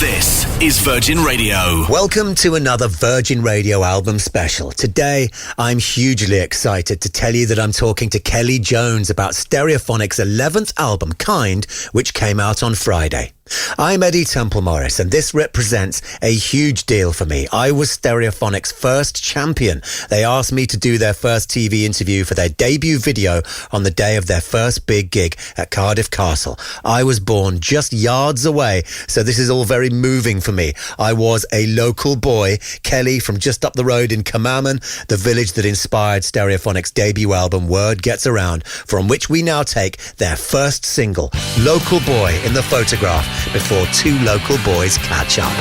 This is Virgin Radio. Welcome to another Virgin Radio album special. Today, I'm hugely excited to tell you that I'm talking to Kelly Jones about Stereophonics' 11th album, Kind, which came out on Friday. I'm Eddy Temple-Morris, and this represents a huge deal for me. I was Stereophonics' first champion. They asked me to do their first TV interview for their debut video on the day of their first big gig at Cardiff Castle. I was born just yards away, so this is all very moving for me. I was a local boy, Kelly from just up the road in Camaman, the village that inspired Stereophonics' debut album Word Gets Around, from which we now take their first single, Local Boy, in the photograph, before two local boys catch up.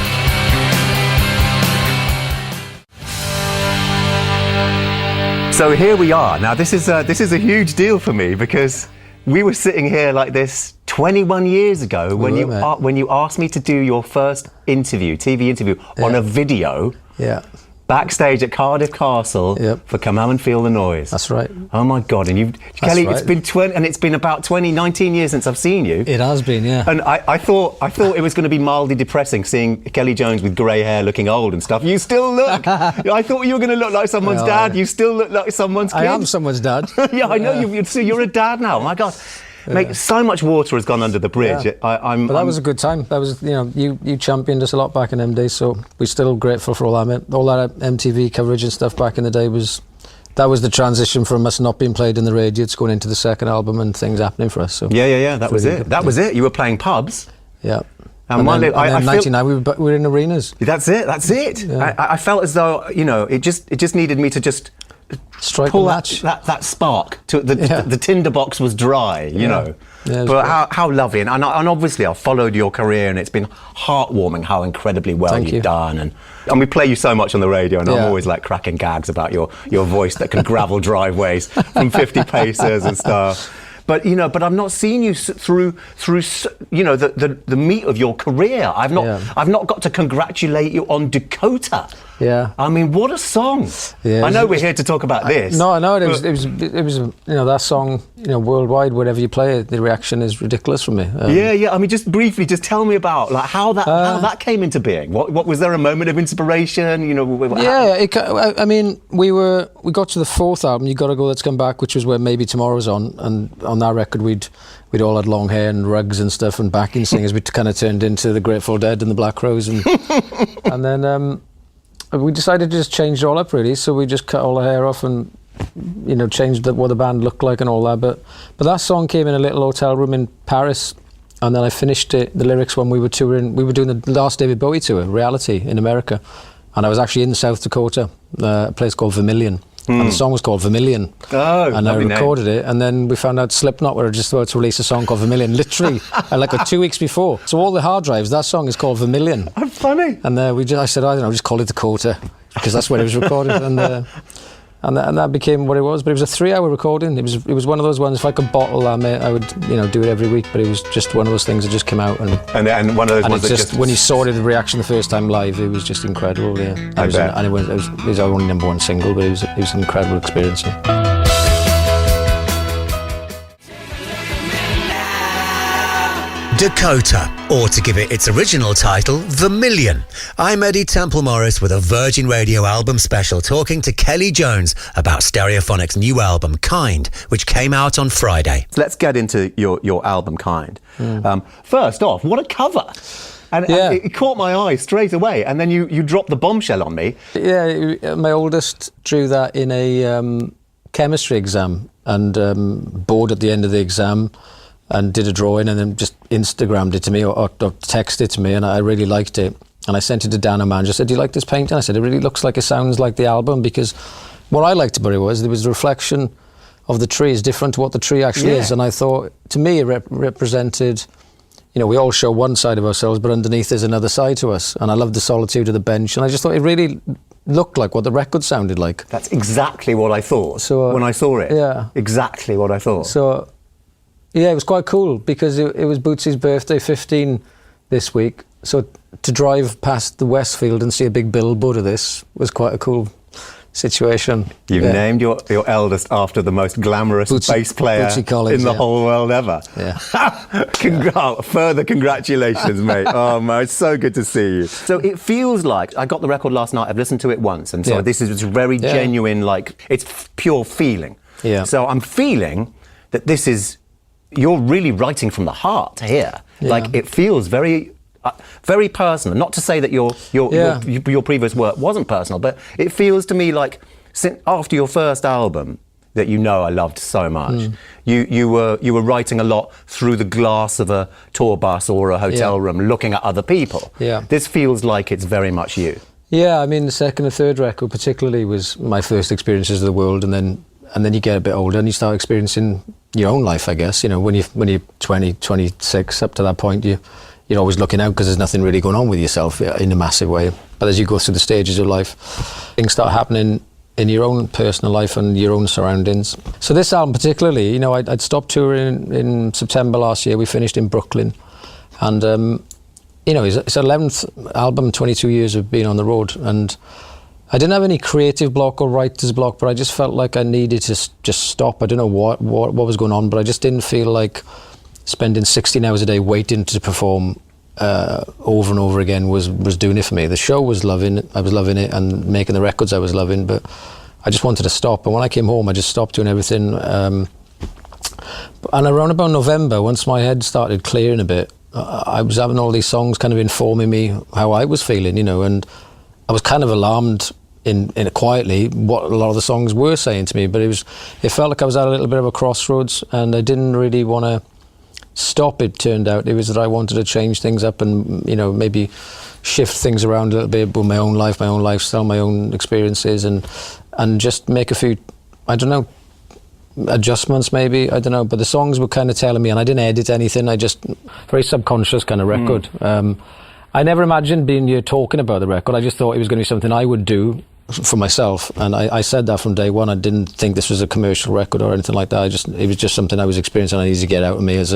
So here we are. Now this is a huge deal for me because we were sitting here like this 21 years ago when you asked me to do your first interview, TV interview, on a video. Yeah. Backstage at Cardiff Castle for Come Out and Feel the Noise. That's right. Oh my God! And Kelly, right. it's been about 19 years since I've seen you. It has been, yeah. And I thought it was going to be mildly depressing seeing Kelly Jones with grey hair, looking old and stuff. You still look. I thought you were going to look like someone's dad. You still look like someone's kid. I am someone's dad. Yeah, I know. You're a dad now. My God. Mate, so much water has gone under the bridge. Yeah. But that was a good time. That was, you championed us a lot back in them days, so we're still grateful for all that MTV coverage and stuff back in the day. That was the transition from us not being played in the radio to going into the second album and things happening for us. So yeah. That was it. That was it. You were playing pubs. Yeah. And then 99, we were in arenas. That's it. Yeah. I felt as though it just needed me to just strike pull that spark to the tinder box was dry, you know. Yeah, but how lovely, and obviously I've followed your career, and it's been heartwarming how incredibly well you've done, and we play you so much on the radio, and I'm always like cracking gags about your voice that can gravel driveways from 50 paces and stuff. But I've not seen you through the meat of your career. I've not got to congratulate you on Dakota. Yeah. I mean, what a song. Yeah. I know we're here to talk about this. No, I know it was that song, worldwide, wherever you play it, the reaction is ridiculous for me. I mean, just briefly, just tell me about how that came into being. What was there a moment of inspiration? I mean, we got to the fourth album, You Gotta Go Let's Come Back, which was where Maybe Tomorrow's on, and on that record we'd all had long hair and rugs and stuff and backing singers. We kind of turned into the Grateful Dead and the Black Crowes, and then we decided to just change it all up, really. So we just cut all the hair off and changed what the band looked like and all that. But that song came in a little hotel room in Paris, and then I finished the lyrics when we were touring. We were doing the last David Bowie tour, Reality, in America, and I was actually in South Dakota, a place called Vermilion. And the song was called Vermilion. Oh, and I recorded it, and then we found out Slipknot were just about to release a song called Vermilion, literally like 2 weeks before. So all the hard drives, that song is called Vermilion. I'm funny. And I said, I don't know, just call it Dakota, because that's where it was recorded. And that became what it was. But it was a 3-hour recording. It was one of those ones. If I could bottle that, mate, I would do it every week. But it was just one of those things that just came out. And one of those ones that just when you saw the reaction the first time live, it was just incredible. Yeah, it was our only #1 single, but it was an incredible experience. Yeah. Dakota, or to give it its original title, Vermilion. I'm Eddy Temple-Morris with a Virgin Radio album special talking to Kelly Jones about Stereophonics' new album, Kind, which came out on Friday. Let's get into your album, Kind. First off, what a cover. And it caught my eye straight away, and then you dropped the bombshell on me. Yeah, my oldest drew that in a chemistry exam, and bored at the end of the exam, and did a drawing and then just Instagrammed it to me or texted it to me, and I really liked it. And I sent it to Dan, our manager. I said, do you like this painting? I said, it really looks like it sounds like the album, because what I liked about it was there was a reflection of the tree is different to what the tree actually is. And I thought, to me, it represented, we all show one side of ourselves, but underneath there's another side to us. And I loved the solitude of the bench. And I just thought it really looked like what the record sounded like. That's exactly what I thought when I saw it. Yeah. Exactly what I thought. So, yeah, it was quite cool, because it was Bootsy's birthday, 15 this week. So to drive past the Westfield and see a big billboard of this was quite a cool situation. You've named your eldest after the most glamorous bass player in the whole world ever. Yeah. Further congratulations, mate. Oh, man, it's so good to see you. So it feels like, I got the record last night, I've listened to it once, and so this is very genuine, like, it's pure feeling. Yeah. So I'm feeling that this is, you're really writing from the heart here. Yeah. Like, it feels very personal. Not to say that your previous work wasn't personal, but it feels to me like after your first album that I loved so much, you were writing a lot through the glass of a tour bus or a hotel room, looking at other people. Yeah. This feels like it's very much you. Yeah, I mean, the second and third record particularly was my first experiences of the world, and then you get a bit older and you start experiencing your own life, I guess. You know, when you're 20, 26, up to that point, you're always looking out because there's nothing really going on with yourself in a massive way. But as you go through the stages of life, things start happening in your own personal life and your own surroundings. So this album particularly, I'd stopped touring in September last year. We finished in Brooklyn. And, it's our 11th album, 22 years of being on the road. And I didn't have any creative block or writer's block, but I just felt like I needed to just stop. I don't know what was going on, but I just didn't feel like spending 16 hours a day waiting to perform over and over again was doing it for me. The show I was loving it, and making the records I was loving, but I just wanted to stop. And when I came home, I just stopped doing everything. And around about November, once my head started clearing a bit, I was having all these songs kind of informing me how I was feeling, and I was kind of alarmed in quietly what a lot of the songs were saying to me, but it felt like I was at a little bit of a crossroads, and I didn't really want to stop. It turned out it was that I wanted to change things up and maybe shift things around a little bit with my own life, my own lifestyle, my own experiences, and just make a few, I don't know, adjustments maybe, I don't know, but the songs were kind of telling me, and I didn't edit anything. I just, very subconscious kind of record. I never imagined being here talking about the record. I just thought it was going to be something I would do for myself, and I said that from day one. I didn't think this was a commercial record or anything like that. It was just something I was experiencing. I needed to get out of me as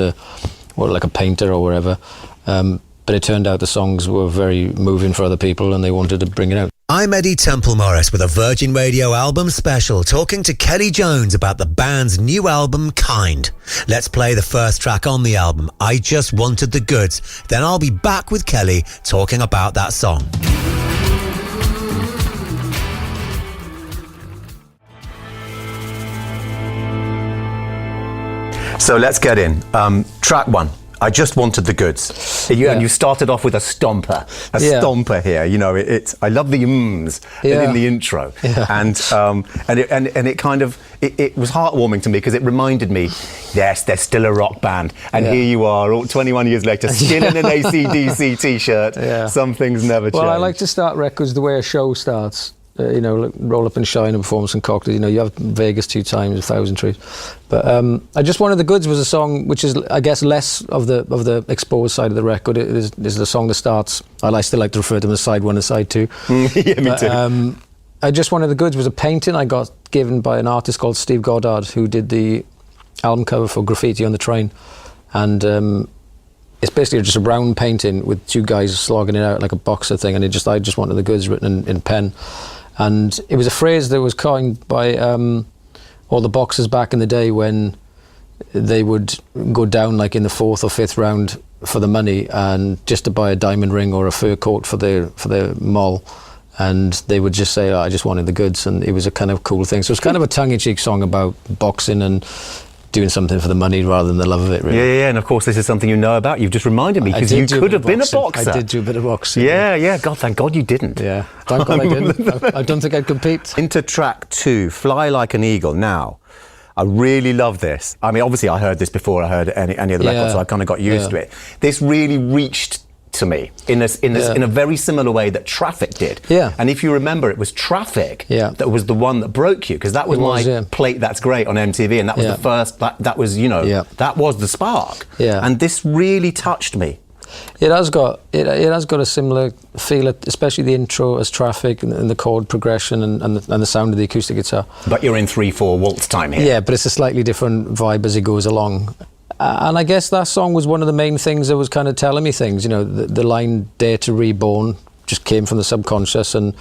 like a painter or whatever. But it turned out the songs were very moving for other people, and they wanted to bring it out. I'm Eddy Temple-Morris with a Virgin Radio album special, talking to Kelly Jones about the band's new album, Kind. Let's play the first track on the album, I Just Wanted the Goods. Then I'll be back with Kelly talking about that song. So let's get in. Track one, I Just Wanted the Goods. And you started off with a stomper here. I love the ums in the intro, and it kind of it was heartwarming to me because it reminded me, yes, they're still a rock band, and here you are, 21 years later, still in an AC/DC t-shirt. Some things never change. Well, I like to start records the way a show starts. Roll up and shine and perform some cocktails. You have Vegas 2 times, 1,000 trees. But I Just Wanted the Goods was a song which is, I guess, less of the exposed side of the record. It is the song that starts. I still like to refer to them as side 1 and side 2. Yeah, me too. I Just Wanted the Goods was a painting I got given by an artist called Steve Goddard, who did the album cover for Graffiti on the Train. And it's basically just a round painting with 2 guys slogging it out like a boxer thing, and I Just Wanted the Goods written in pen. And it was a phrase that was coined by all the boxers back in the day when they would go down like in the 4th or 5th round for the money, and just to buy a diamond ring or a fur coat for their moll, and they would just say, I just wanted the goods, and it was a kind of cool thing. So it's kind of a tongue-in-cheek song about boxing and doing something for the money rather than the love of it, really. Yeah, and of course this is something you know about. You've just reminded me, because you could have been a boxer. I did do a bit of boxing. Yeah, God, thank God you didn't. Yeah, thank God I didn't. I don't think I'd compete. Into track 2, Fly Like an Eagle. Now, I really love this. I mean, obviously I heard this before I heard any of the records, so I kind of got used to it. This really reached to me in a very similar way that Traffic did. Yeah. And if you remember, it was Traffic that was the one that broke you, because that was my Plate That's Great on MTV, and that was the first, that was that was the spark. Yeah. And this really touched me. It has got a similar feel, especially the intro as Traffic, and the chord progression and the sound of the acoustic guitar. But you're in 3/4 waltz time here. Yeah, but it's a slightly different vibe as it goes along. And I guess that song was one of the main things that was kind of telling me things. The line "Dare to Reborn" just came from the subconscious, and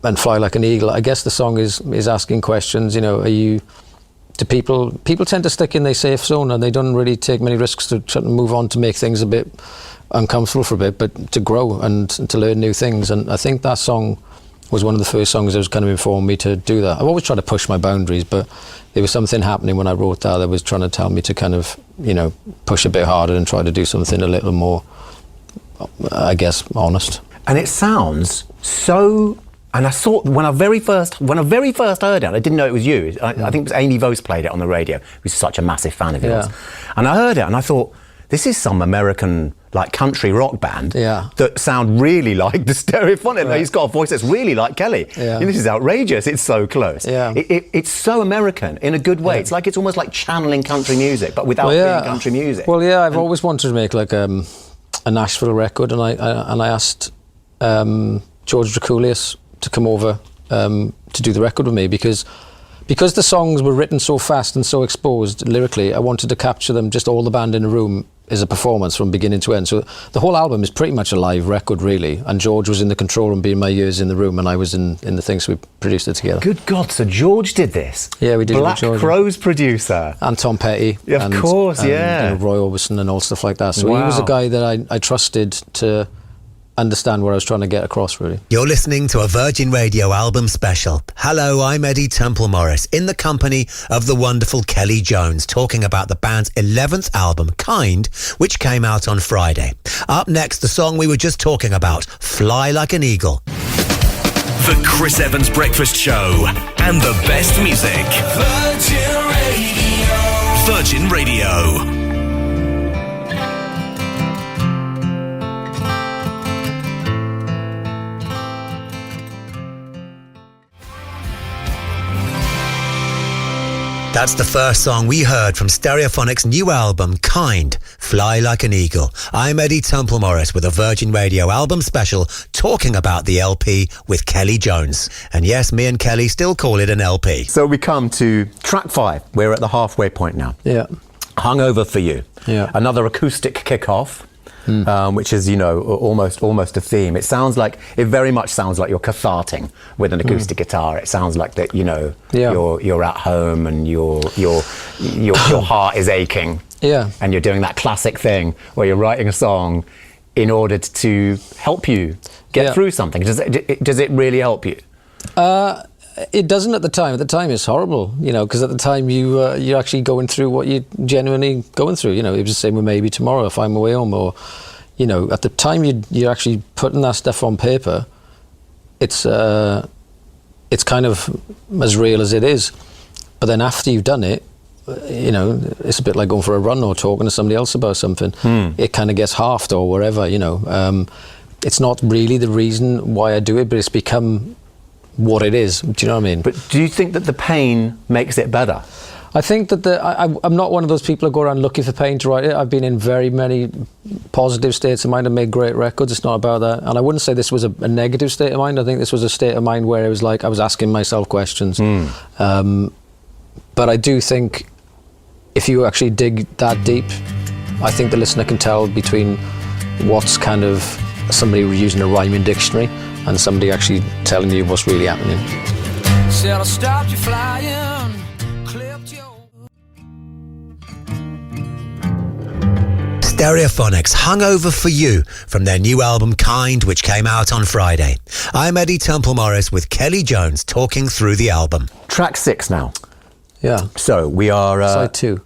and Fly Like an Eagle, I guess the song is asking questions, you know, people tend to stick in their safe zone and they don't really take many risks to try to move on to make things a bit uncomfortable for a bit, but to grow and to learn new things. And I think that song was one of the first songs that was kind of informed me to do that. I've always tried to push my boundaries, but there was something happening when I wrote that was trying to tell me to kind of, you know, push a bit harder and try to do something a little more, I guess, honest. And it sounds so... And I saw, when I very first heard it, I didn't know it was you. I think it was Amy Vose played it on the radio, who's such a massive fan of yours. And I heard it and I thought, this is some American, like, country rock band that sound really like the Stereophonics. Right. He's got a voice that's really like Kelly. Yeah. This is outrageous. It's so close. Yeah. It's so American in a good way. Yeah. It's almost like channeling country music, but without being country music. Well, yeah, I've always wanted to make like a Nashville record, and I asked George Drakoulias to come over to do the record with me because the songs were written so fast and so exposed lyrically. I wanted to capture them, just all the band in a room, as a performance from beginning to end. So the whole album is pretty much a live record, really. And George was in the control room, being my ears in the room, and I was in the thing, so we produced it together. Good God, so George did this? Yeah, we did. Black Crowes producer. And Tom Petty. Yeah, of course, yeah. And Roy Orbison and all stuff like that. So he was a guy that I trusted to understand what I was trying to get across, really. You're listening to a Virgin Radio album special. Hello, I'm Eddy Temple-Morris, in the company of the wonderful Kelly Jones, talking about the band's 11th album, Kind, which came out on Friday. Up next, the song we were just talking about, Fly Like an Eagle. The Chris Evans Breakfast Show and the best music. Virgin Radio. Virgin Radio. That's the first song we heard from Stereophonics' new album, Kind, Fly Like an Eagle. I'm Eddy Temple-Morris with a Virgin Radio album special talking about the LP with Kelly Jones. And yes, me and Kelly still call it an LP. So we come to track 5. We're at the halfway point now. Yeah. Hungover for You. Yeah. Another acoustic kick-off. Which is, you know, almost a theme. It very much sounds like you're catharting with an acoustic guitar. It sounds like that, you know, you're at home and your heart is aching. Yeah. And you're doing that classic thing where you're writing a song in order to help you get through something. Does it really help you? It doesn't at the time. At the time, it's horrible, you know, because at the time you're actually going through what you're genuinely going through. You know, it was the same with Maybe Tomorrow, If I'm Away Home, or, you know, at the time you're actually putting that stuff on paper. It's kind of as real as it is. But then after you've done it, you know, it's a bit like going for a run or talking to somebody else about something. It kind of gets halved or wherever, you know. It's not really the reason why I do it, but it's become what it is. Do you know what I mean? But do you think that the pain makes it better? I think that I'm not one of those people who go around looking for pain to write it. I've been in very many positive states of mind and made great records. It's not about that. And I wouldn't say this was a negative state of mind. I think this was a state of mind where it was like I was asking myself questions. But I do think if you actually dig that deep, I think the listener can tell between what's kind of somebody using a rhyming dictionary and somebody actually telling you what's really happening. Said I stopped you flying, clipped you. Stereophonics, Hungover for You, from their new album Kind, which came out on Friday. I'm Eddy Temple-Morris with Kelly Jones talking through the album. Track 6 now. Yeah. So we are... Side 2.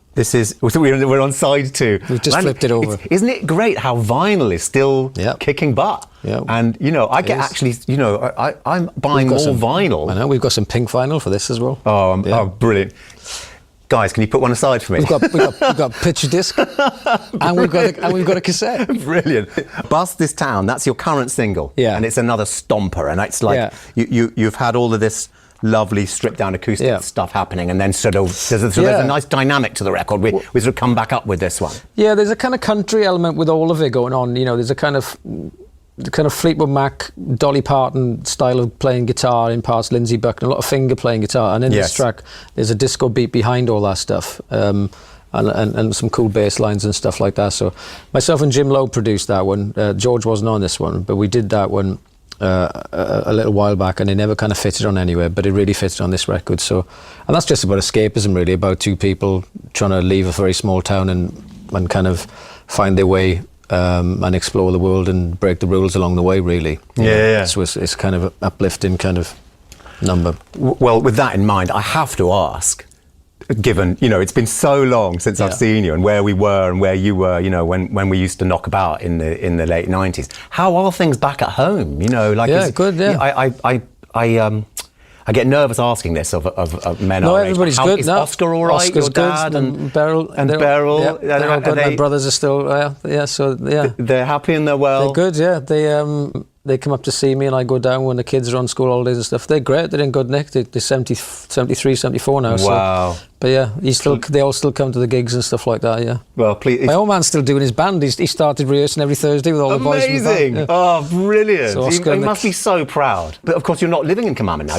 We're on side 2. We've just flipped it over. Isn't it great how vinyl is still kicking butt? Yeah. And, you know, I'm buying more vinyl. I know, we've got some pink vinyl for this as well. Oh, brilliant. Guys, can you put one aside for me? We've got picture disc and we've got a cassette. Brilliant. Bust This Town, that's your current single. Yeah. And it's another stomper. And it's like you've had all of this lovely stripped down acoustic stuff happening, and then there's a nice dynamic to the record. We sort of come back up with this one. Yeah, there's a kind of country element with all of it going on. You know, there's a kind of Fleetwood Mac, Dolly Parton style of playing guitar in parts, Lindsey Buckingham, a lot of finger playing guitar, and in this track there's a disco beat behind all that stuff, and some cool bass lines and stuff like that. So myself and Jim Lowe produced that one. George wasn't on this one, but we did that one. a little while back, and it never kind of fitted on anywhere, but it really fitted on this record. So, and that's just about escapism, really, about two people trying to leave a very small town and kind of find their way and explore the world and break the rules along the way, really. Yeah. So it's kind of an uplifting kind of number. Well, with that in mind, I have to ask, given, it's been so long since I've seen you and where we were and where you were, when we used to knock about in the late 90s, how are things back at home? Good, yeah. I get nervous asking this of men our age. Everybody's good. Is Oscar all right? Oscar's your dad good. and Beryl. Beryl. Yeah, they're all good. My brothers are still, They're happy and they're well. They're good, yeah. They come up to see me and I go down when the kids are on school holidays and stuff. They're great. They're in good nick. They're 73, 74 now. Wow. So. But yeah, they all still come to the gigs and stuff like that, yeah. Well, please. My old man's still doing his band. He started rehearsing every Thursday with all the boys from the band. Amazing! Yeah. Oh, brilliant. So he must be so proud. But of course, you're not living in Camama now.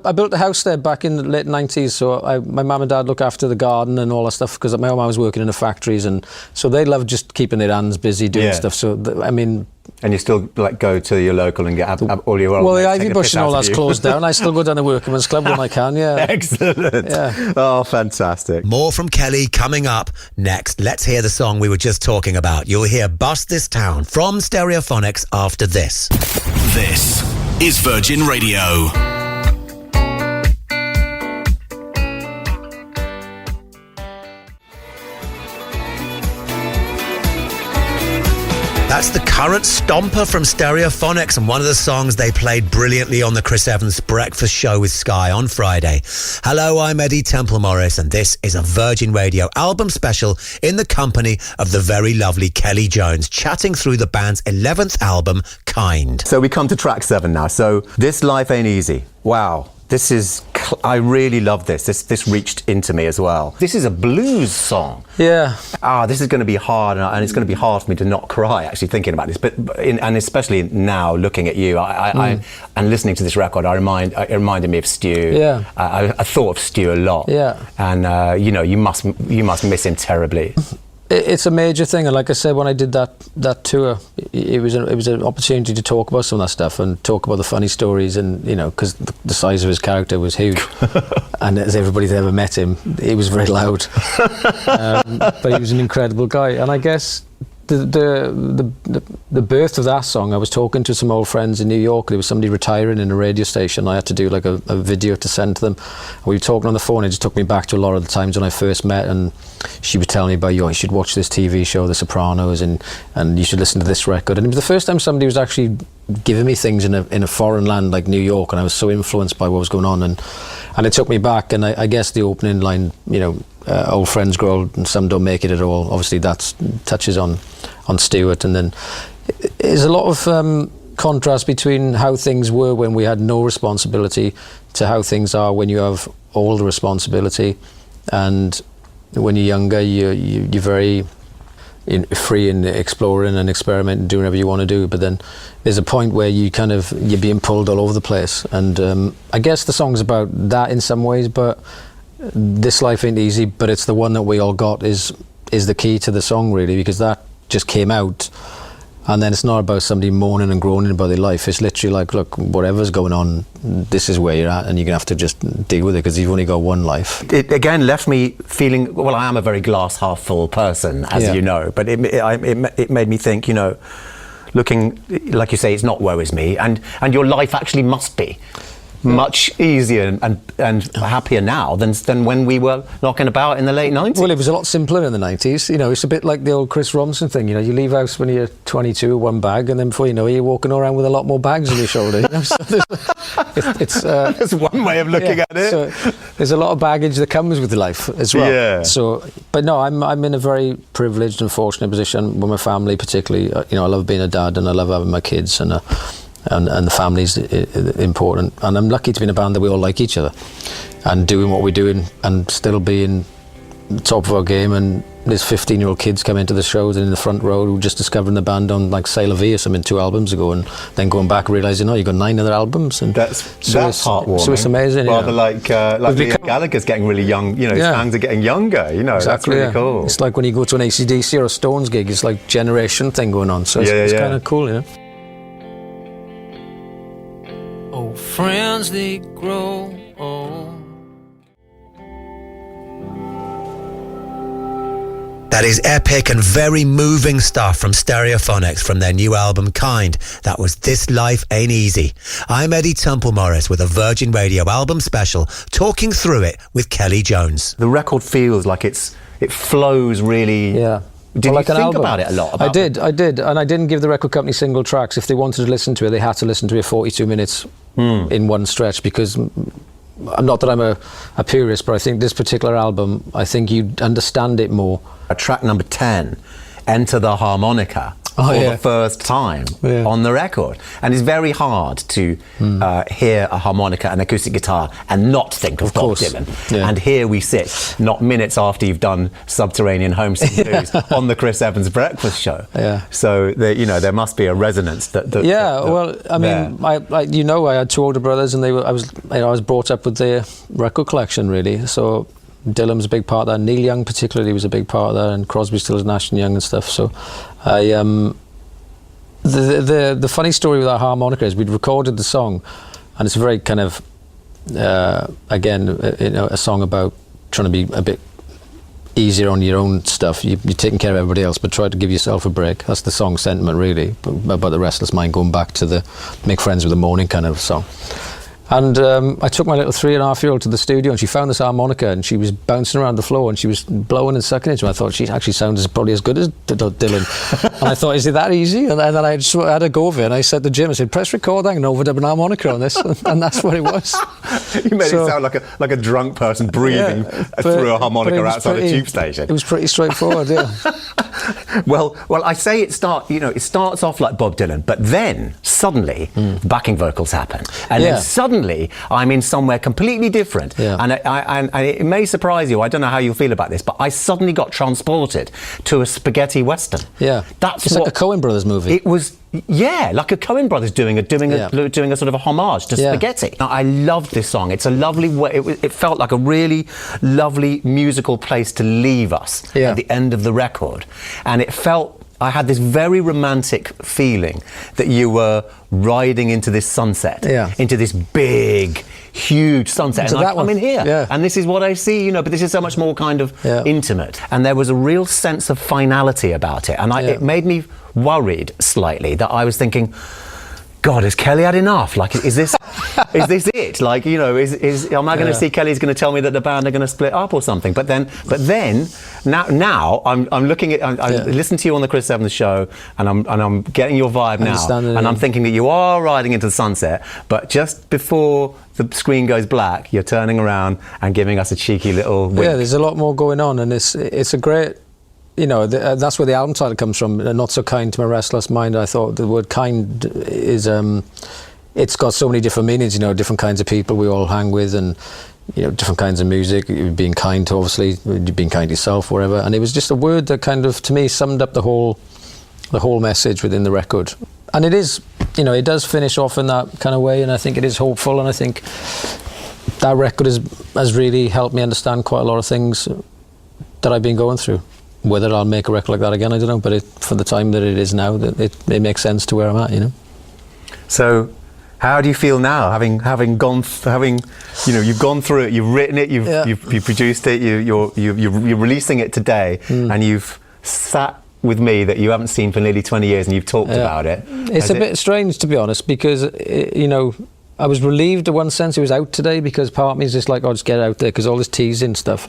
I built a house there back in the late 90s, so my mum and dad look after the garden and all that stuff, because my old man was working in the factories, and so they love just keeping their hands busy doing stuff. So, and you still go to your local and get all your old. Well, the Ivy Bush and all that's closed down. I still go down to Workman's Club when I can, yeah. Excellent. Yeah. Oh, fantastic. More from Kelly coming up next. Let's hear the song we were just talking about. You'll hear Bust This Town from Stereophonics after this. This is Virgin Radio. That's the current stomper from Stereophonics, and one of the songs they played brilliantly on the Chris Evans Breakfast Show with Sky on Friday. Hello, I'm Eddy Temple-Morris, and this is a Virgin Radio album special in the company of the very lovely Kelly Jones, chatting through the band's 11th album, Kind. So we come to track 7 now. So This Life Ain't Easy. Wow. I really love this. This reached into me as well. This is a blues song. Yeah. This is going to be hard, and it's going to be hard for me to not cry actually thinking about this. And especially now looking at you, and listening to this record, it reminded me of Stu. Yeah. I thought of Stu a lot. Yeah. And you must miss him terribly. It's a major thing, and like I said, when I did that tour, it was an opportunity to talk about some of that stuff and talk about the funny stories, and because the size of his character was huge, and as everybody's ever met him, he was very loud, but he was an incredible guy. And I guess the birth of that song, I was talking to some old friends in New York. There was somebody retiring in a radio station. I had to do like a video to send to them. We were talking on the phone. It just took me back to a lot of the times when I first met, and she was telling me about, you should watch this TV show, The Sopranos, and you should listen to this record. And it was the first time somebody was actually giving me things in a foreign land like New York, and I was so influenced by what was going on, and it took me back. And I guess the opening line, old friends grow old and some don't make it at all. Obviously that touches on Stuart, and then there's a lot of contrast between how things were when we had no responsibility to how things are when you have all the responsibility. And when you're younger, you're very free in exploring and experimenting, doing whatever you want to do. But then there's a point where you're being pulled all over the place. And I guess the song's about that in some ways, but This Life Ain't Easy, but it's the one that we all got is the key to the song, really, because that just came out, and then it's not about somebody moaning and groaning about their life. It's literally like, look, whatever's going on, this is where you're at, and you're gonna have to just deal with it, because you've only got one life. It again left me feeling, well, I am a very glass half full person, as you know, but it made me think, looking, like you say, it's not woe is me, and your life actually must be much easier and happier now than when we were knocking about in the late 90s. Well, it was a lot simpler in the 90s. It's a bit like the old Chris Robinson thing. You leave house when you're 22, one bag, and then before you know it, you're walking around with a lot more bags on your shoulder. So that's one way of looking at it. So there's a lot of baggage that comes with life as well. Yeah. So, but no, I'm in a very privileged and fortunate position with my family, particularly. I love being a dad, and I love having my kids, and the family's important, and I'm lucky to be in a band that we all like each other and doing what we're doing and still being top of our game. And there's 15-year-old kids come into the shows and in the front row who just discovering the band on like Sail of V or something 2 albums ago, and then going back realising, you've got 9 other albums, and that's heartwarming. So it's amazing. Rather like Liam Gallagher's getting really young. His fans are getting younger. Exactly, that's really cool. It's like when you go to an AC/DC or a Stones gig, it's like generation thing going on. So it's kind of cool, friends they grow old. That is epic and very moving stuff from Stereophonics from their new album Kind. That was This Life Ain't Easy. I'm Eddy Temple-Morris with a Virgin Radio album special, talking through it with Kelly Jones. The record feels like it flows really... Yeah. Did you think about it a lot? I did, and I didn't give the record company single tracks. If they wanted to listen to it, they had to listen to it 42 minutes in one stretch, because... Not that I'm a purist, but I think this particular album, I think you'd understand it more. Track number 10, Enter the Harmonica, for the first time on the record. And it's very hard to hear a harmonica and acoustic guitar and not think of Bob Dylan. Yeah. And here we sit, not minutes after you've done Subterranean Homesick Blues on the Chris Evans Breakfast Show. Yeah. So there must be a resonance I mean, I had two older brothers, and I was brought up with their record collection, really. So Dylan was a big part of that. Neil Young particularly was a big part of that, and Crosby, Stills, Nash and Young and stuff. So the funny story with that harmonica is we'd recorded the song, and it's a very kind of a song about trying to be a bit easier on your own stuff. You're taking care of everybody else, but try to give yourself a break. That's the song sentiment, really, about the restless mind, going back to the make friends with the morning kind of song. And I took my little 3.5-year-old to the studio, and she found this harmonica, and she was bouncing around the floor, and she was blowing and sucking into it. I thought she actually sounds probably as good as Dylan. And I thought, is it that easy? And then I just had a go of it, and I said to Jim, I said, press record, I can overdub an harmonica on this. And that's what it was. You made it sound like a drunk person breathing through a harmonica outside a tube station. It was pretty straightforward, yeah. Well, I say it starts off like Bob Dylan, but then suddenly backing vocals happen, and then suddenly I'm in somewhere completely different. Yeah. And it may surprise you. I don't know how you feel about this, but I suddenly got transported to a spaghetti western. Yeah, it's like a Coen Brothers movie. It was. Yeah, like a Coen Brothers doing a sort of a homage to spaghetti. Now, I loved this song. It's a lovely way. It felt like a really lovely musical place to leave us at the end of the record, and it felt. I had this very romantic feeling that you were riding into this sunset, into this big, huge sunset. And I'm in here, and this is what I see, but this is so much more kind of intimate. And there was a real sense of finality about it. And it made me worried slightly that I was thinking, God, has Kelly had enough? Like, is this it? Like, am I going to see Kelly's going to tell me that the band are going to split up or something? But then, now I'm looking at, I listen to you on the Chris Evans show, and I'm getting your vibe now, and I'm thinking that you are riding into the sunset, but just before the screen goes black, you're turning around and giving us a cheeky little wink. Yeah, there's a lot more going on, and it's a great. That's where the album title comes from. Not so kind to my restless mind. I thought the word kind is it's got so many different meanings. Different kinds of people we all hang with, and different kinds of music. Being kind to, obviously, being kind to yourself, whatever. And it was just a word that kind of, to me, summed up the whole message within the record. And it is, it does finish off in that kind of way, and I think it is hopeful. And I think that record has really helped me understand quite a lot of things that I've been going through. Whether I'll make a record like that again, I don't know. But for the time that it is now, it makes sense to where I'm at. So, how do you feel now, having gone you've gone through it, you've written it, you've produced it, you're releasing it today, and you've sat with me that you haven't seen for nearly 20 years, and you've talked about it. It's a bit strange, to be honest, because I was relieved in one sense it was out today, because part of me is just like, just get it out there, because all this teasing stuff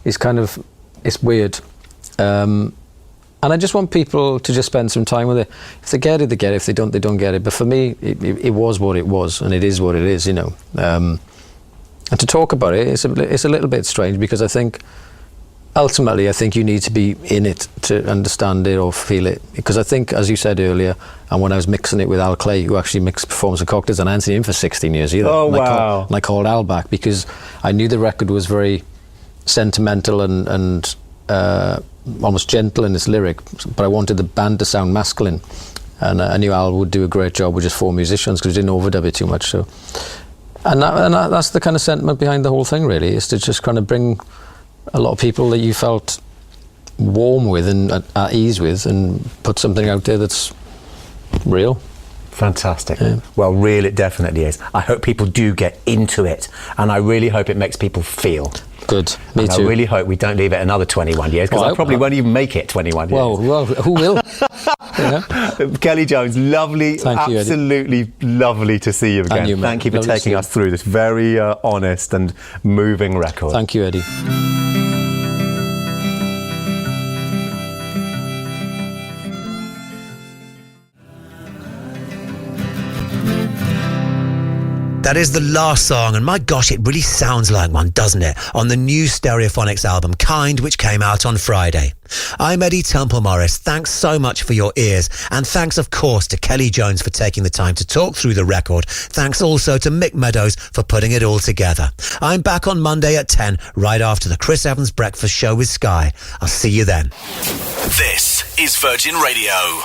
is kind of, it's weird. And I just want people to just spend some time with it. If they get it, they get it. If they don't get it. But for me, it was what it was, and it is what it is, And to talk about it, it's a little bit strange, because I think, ultimately, you need to be in it to understand it or feel it. Because I think, as you said earlier, and when I was mixing it with Al Clay, who actually mixed Performance and Cocktails, and I hadn't seen him for 16 years either. Oh, wow. And I called Al back, because I knew the record was very sentimental and almost gentle in its lyric, but I wanted the band to sound masculine, and I knew Al would do a great job with just 4 musicians, because he didn't overdub it too much. So, and that's the kind of sentiment behind the whole thing, really, is to just kind of bring a lot of people that you felt warm with and at ease with, and put something out there that's real. Fantastic. Well, real it definitely is. I hope people do get into it, and I really hope it makes people feel. Good. Me and too. I really hope we don't leave it another 21 years, because I probably won't even make it 21 years. Well, who will? Kelly Jones, lovely. Thank you, absolutely lovely to see you again. You, thank you for lovely taking us through this very honest and moving record. Thank you, Eddie. That is the last song, and my gosh, it really sounds like one, doesn't it? On the new Stereophonics album, Kind, which came out on Friday. I'm Eddy Temple-Morris. Thanks so much for your ears, and thanks, of course, to Kelly Jones for taking the time to talk through the record. Thanks also to Mick Meadows for putting it all together. I'm back on Monday at 10, right after the Chris Evans Breakfast Show with Sky. I'll see you then. This is Virgin Radio.